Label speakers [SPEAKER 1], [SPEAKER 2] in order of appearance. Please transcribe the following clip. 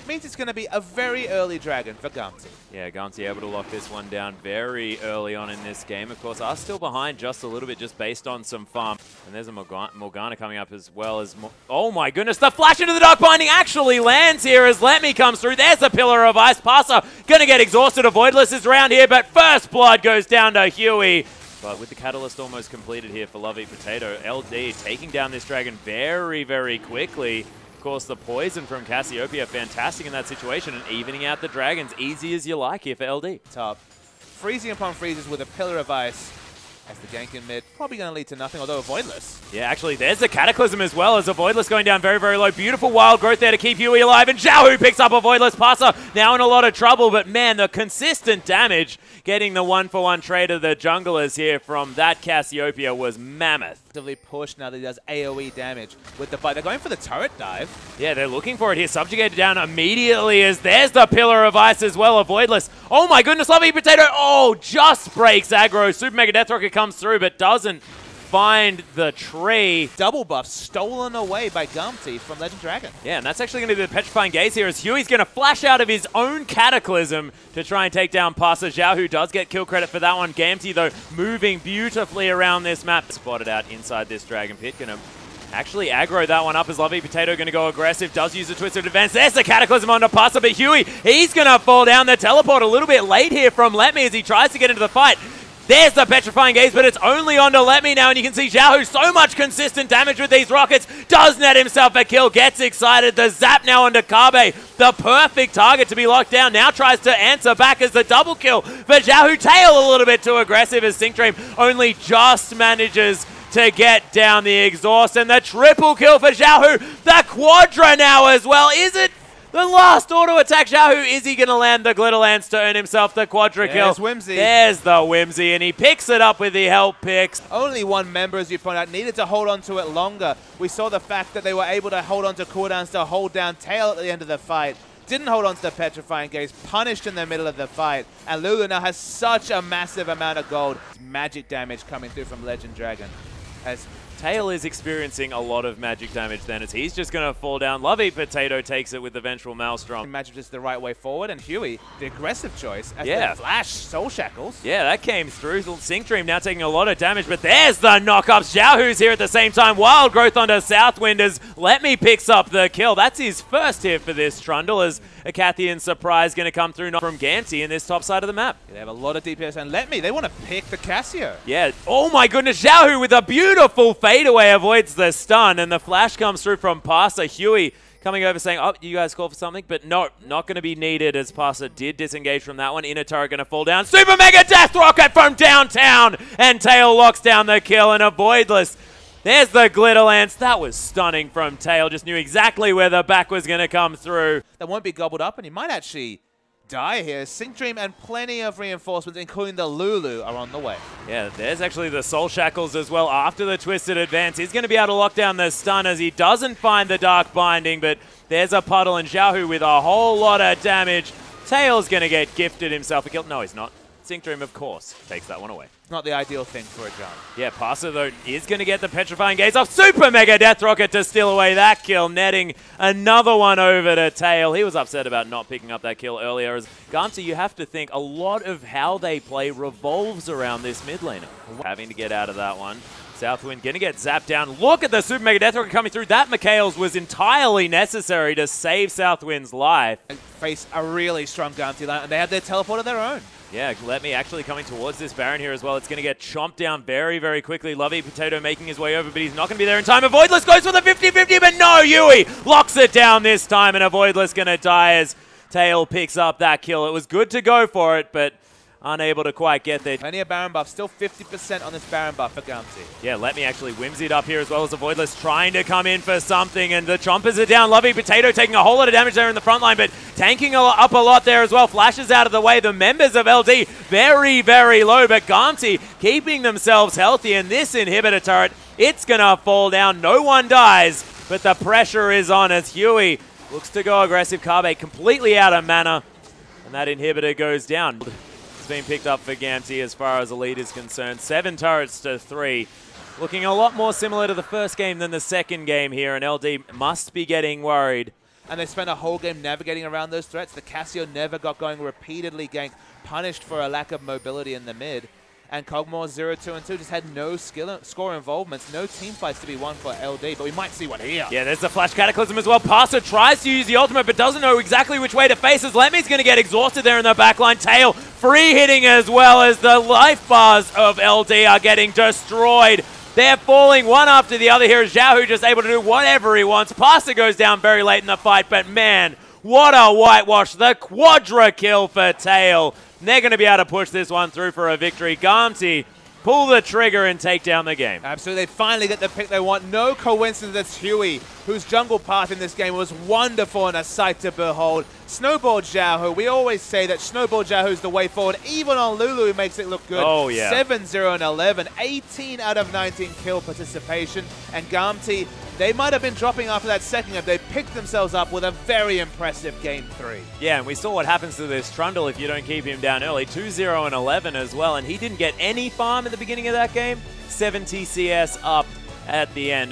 [SPEAKER 1] means it's going to be a very early dragon for Gamtee.
[SPEAKER 2] Yeah, Gamtee able to lock this one down very early on in this game. Of course, are still behind just a little bit just based on some farm. And there's a Morgana coming up as well as... Oh my goodness, the flash into the Dark Binding actually lands here as LetMe comes through. There's a Pillar of Ice. PaSa gonna get exhausted. Avoidless is around here, but first blood goes down to Huey. But with the Catalyst almost completed here for LoveEatpotato, LD taking down this dragon very, very quickly. Of course, the poison from Cassiopeia, fantastic in that situation, and evening out the dragons, easy as you like here for LD.
[SPEAKER 1] Top. Freezing upon freezes with a Pillar of Ice. As the gank in mid, probably going to lead to nothing, although Avoidless.
[SPEAKER 2] Yeah, actually, there's the Cataclysm as well, as Avoidless going down very, very low. Beautiful wild growth there to keep Huey alive, and xiaohu picks up Avoidless. PaSa now in a lot of trouble, but man, the consistent damage getting the one-for-one trade of the junglers here from that Cassiopeia was mammoth.
[SPEAKER 1] Pushed now that he does AoE damage with the bite. They're going for the turret dive.
[SPEAKER 2] Yeah, they're looking for it here. Subjugated down immediately as there's the Pillar of Ice as well. Avoidless. Oh my goodness, LoveEatpotato. Oh, just breaks aggro. Super Mega Death Rocket comes through, but doesn't find the tree.
[SPEAKER 1] Double buff stolen away by Gamtee from Legend Dragon.
[SPEAKER 2] Yeah, and that's actually going to be the Petrifying Gaze here as Huey's going to flash out of his own Cataclysm to try and take down PaSa. xiaohu does get kill credit for that one. Gamtee, though, moving beautifully around this map. Spotted out inside this Dragon Pit. Going to actually aggro that one up as LoveEatpotato going to go aggressive. Does use a Twisted Advance. There's the Cataclysm onto PaSa, but Huey, he's going to fall down. The teleport a little bit late here from LetMe as he tries to get into the fight. There's the Petrifying Gaze, but it's only onto LetMe now, and you can see xiaohu so much consistent damage with these rockets. Does net himself a kill, gets excited. The zap now onto Kabe, the perfect target to be locked down. Now tries to answer back as the double kill for xiaohu. Tail a little bit too aggressive as sinkDream only just manages to get down the exhaust, and the triple kill for xiaohu. The quadra now as well. Is it the last auto attack? xiaohu, is he going to land the Glitter Lance to earn himself the quadra kill?
[SPEAKER 1] There's Whimsy.
[SPEAKER 2] There's the Whimsy, and he picks it up with the help picks.
[SPEAKER 1] Only one member, as you point out, needed to hold on to it longer. We saw the fact that they were able to hold on to cooldowns to hold down Tail at the end of the fight. Didn't hold on to the Petrifying Gaze, punished in the middle of the fight. And Lulu now has such a massive amount of gold. Magic damage coming through from Legend Dragon. As
[SPEAKER 2] Tail is experiencing a lot of magic damage then as he's just going to fall down. LoveEatpotato takes it with the Vengeful Maelstrom.
[SPEAKER 1] Magic is the right way forward, and Huey, the aggressive choice, as
[SPEAKER 2] yeah.
[SPEAKER 1] the flash Soul Shackles.
[SPEAKER 2] Yeah, that came through. sinkDream now taking a lot of damage, but there's the knockups. xiaohu's here at the same time. Wild growth onto SouthWind as LetMe picks up the kill. That's his first hit for this Trundle as a Cathian surprise going to come through from Gamtee in this top side of the map.
[SPEAKER 1] Yeah, they have a lot of DPS, and LetMe, they want to pick the Cassio.
[SPEAKER 2] Yeah, oh my goodness, xiaohu with a beautiful fadeaway avoids the stun, and the flash comes through from PaSa. Huey coming over saying, oh, you guys call for something? But no, not going to be needed as PaSa did disengage from that one. Inner turret going to fall down. Super Mega Death Rocket from downtown, and Tail locks down the kill, and Avoidless. There's the Glitter Lance. That was stunning from Tail. Just knew exactly where the back was going to come through.
[SPEAKER 1] That won't be gobbled up, and he might actually die here. sinkDream and plenty of reinforcements, including the Lulu, are on the way.
[SPEAKER 2] Yeah, there's actually the Soul Shackles as well after the Twisted Advance. He's going to be able to lock down the stun as he doesn't find the Dark Binding, but there's a puddle, and xiaohu with a whole lot of damage. Tail's going to get gifted himself a kill. No, he's not. sinkDream, of course, takes that one away.
[SPEAKER 1] Not the ideal thing for a jump.
[SPEAKER 2] Yeah, PaSa, though, is going to get the Petrifying Gaze off. Super Mega Death Rocket to steal away that kill, netting another one over to Tail. He was upset about not picking up that kill earlier. As Gamtee, you have to think a lot of how they play revolves around this mid laner. Having to get out of that one. SouthWind going to get zapped down. Look at the Super Mega Death Rocket coming through. That Mikhail's was entirely necessary to save SouthWind's life.
[SPEAKER 1] And face a really strong Gamtee line, and they have their teleport of their own.
[SPEAKER 2] Yeah, LetMe actually coming towards this Baron here as well. It's going to get chomped down very, very quickly. LoveEatpotato making his way over, but he's not going to be there in time. Avoidless goes for the 50-50, but no, Huey locks it down this time, and Avoidless going to die as Tail picks up that kill. It was good to go for it, but unable to quite get there.
[SPEAKER 1] Plenty of Baron buff, still 50% on this Baron buff for Gamtee.
[SPEAKER 2] Yeah, LetMe actually whimsied up here as well as Avoidless trying to come in for something, and the Chompers are down. LoveEatpotato taking a whole lot of damage there in the front line, but tanking up a lot there as well. Flashes out of the way. The members of LD very, very low, but Gamtee keeping themselves healthy, and this inhibitor turret, it's going to fall down. No one dies, but the pressure is on as Huey looks to go aggressive. Kabe completely out of mana, and that inhibitor goes down. It's been picked up for Gamtee as far as the lead is concerned. 7 turrets to 3. Looking a lot more similar to the first game than the second game here, and LD must be getting worried
[SPEAKER 1] and they spent a whole game navigating around those threats. The Cassio never got going, repeatedly ganked, punished for a lack of mobility in the mid. And Kog'Maw 0-2 and 2 just had no score involvements, no team fights to be won for LD, but we might see one here.
[SPEAKER 2] Yeah, there's the Flash Cataclysm as well. PaSa tries to use the ultimate, but doesn't know exactly which way to face as LetMe's going to get exhausted there in the backline. Tail free hitting as well as the life bars of LD are getting destroyed. They're falling one after the other here as xiaohu just able to do whatever he wants. PaSa goes down very late in the fight, but man, what a whitewash. The quadra kill for Tail. They're going to be able to push this one through for a victory. Gamtee pull the trigger and take down the game.
[SPEAKER 1] Absolutely. They finally get the pick they want. No coincidence that's Huey, whose jungle path in this game was wonderful and a sight to behold. Snowball xiaohu. We always say that Snowball xiaohu is the way forward. Even on Lulu, he makes it look good.
[SPEAKER 2] Oh, yeah.
[SPEAKER 1] 7-0 and 11. 18 out of 19 kill participation. And Gamtee, they might have been dropping after that second if they picked themselves up with a very impressive Game 3.
[SPEAKER 2] Yeah, and we saw what happens to this Trundle if you don't keep him down early. 2-0 and 11 as well, and he didn't get any farm at the beginning of that game. 70 CS up at the end.